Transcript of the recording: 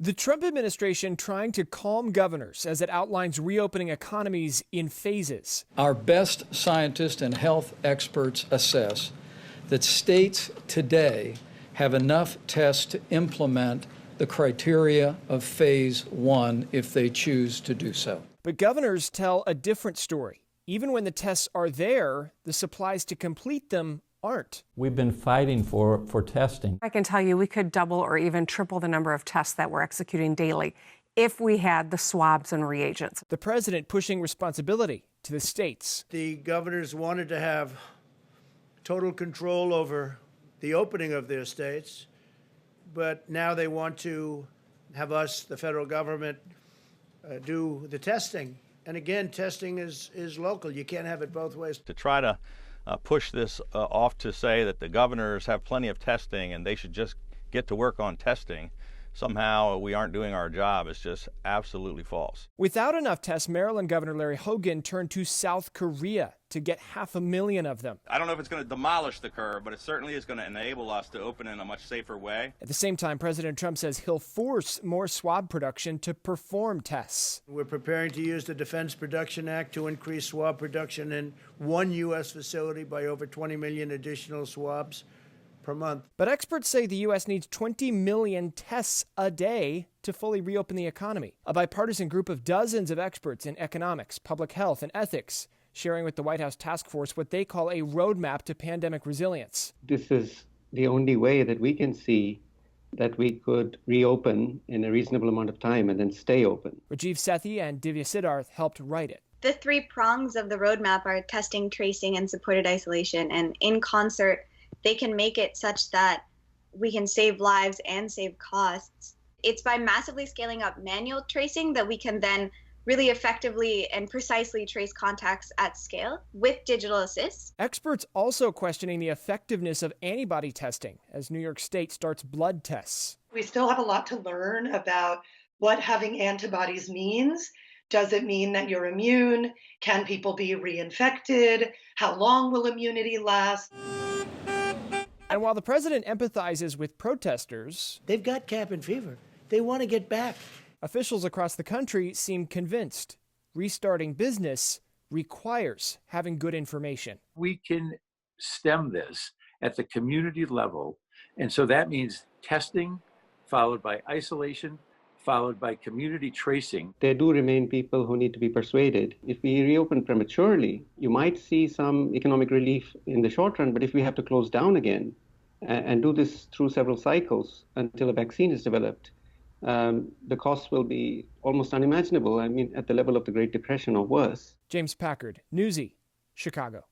The Trump administration trying to calm governors as it outlines reopening economies in phases. Our best scientists and health experts assess that states today have enough tests to implement the criteria of phase one if they choose to do so. But governors tell a different story. Even when the tests are there, the supplies to complete them aren't. We've been fighting for testing. I can tell you we could double or even triple the number of tests that we're executing daily if we had the swabs and reagents. The president pushing responsibility to the states. The governors wanted to have total control over the opening of their states, but now they want to have us, the federal government, do the testing. And again, testing is local. You can't have it both ways. To try to push this off to say that the governors have plenty of testing and they should just get to work on testing, somehow we aren't doing our job, is just absolutely false. Without enough tests, Maryland Governor Larry Hogan turned to South Korea to get 500,000 of them. I don't know if it's going to demolish the curve, but it certainly is going to enable us to open in a much safer way. At the same time, President Trump says he'll force more swab production to perform tests. We're preparing to use the Defense Production Act to increase swab production in one U.S. facility by over 20 million additional swabs per month. But experts say the U.S. needs 20 million tests a day to fully reopen the economy. A bipartisan group of dozens of experts in economics, public health, and ethics sharing with the White House task force what they call a roadmap to pandemic resilience. This is the only way that we can see that we could reopen in a reasonable amount of time and then stay open. Rajiv Sethi and Divya Siddharth helped write it. The three prongs of the roadmap are testing, tracing, and supported isolation. And in concert, they can make it such that we can save lives and save costs. It's by massively scaling up manual tracing that we can then really effectively and precisely trace contacts at scale with digital assists. Experts also questioning the effectiveness of antibody testing as New York State starts blood tests. We still have a lot to learn about what having antibodies means. Does it mean that you're immune? Can people be reinfected? How long will immunity last? And while the president empathizes with protesters, they've got cabin fever. They want to get back. Officials across the country seem convinced restarting business requires having good information. We can stem this at the community level. And so that means testing, followed by isolation, followed by community tracing. There do remain people who need to be persuaded. If we reopen prematurely, you might see some economic relief in the short run, but if we have to close down again and do this through several cycles until a vaccine is developed, the costs will be almost unimaginable. I mean, at the level of the Great Depression or worse. James Packard, Newsy, Chicago.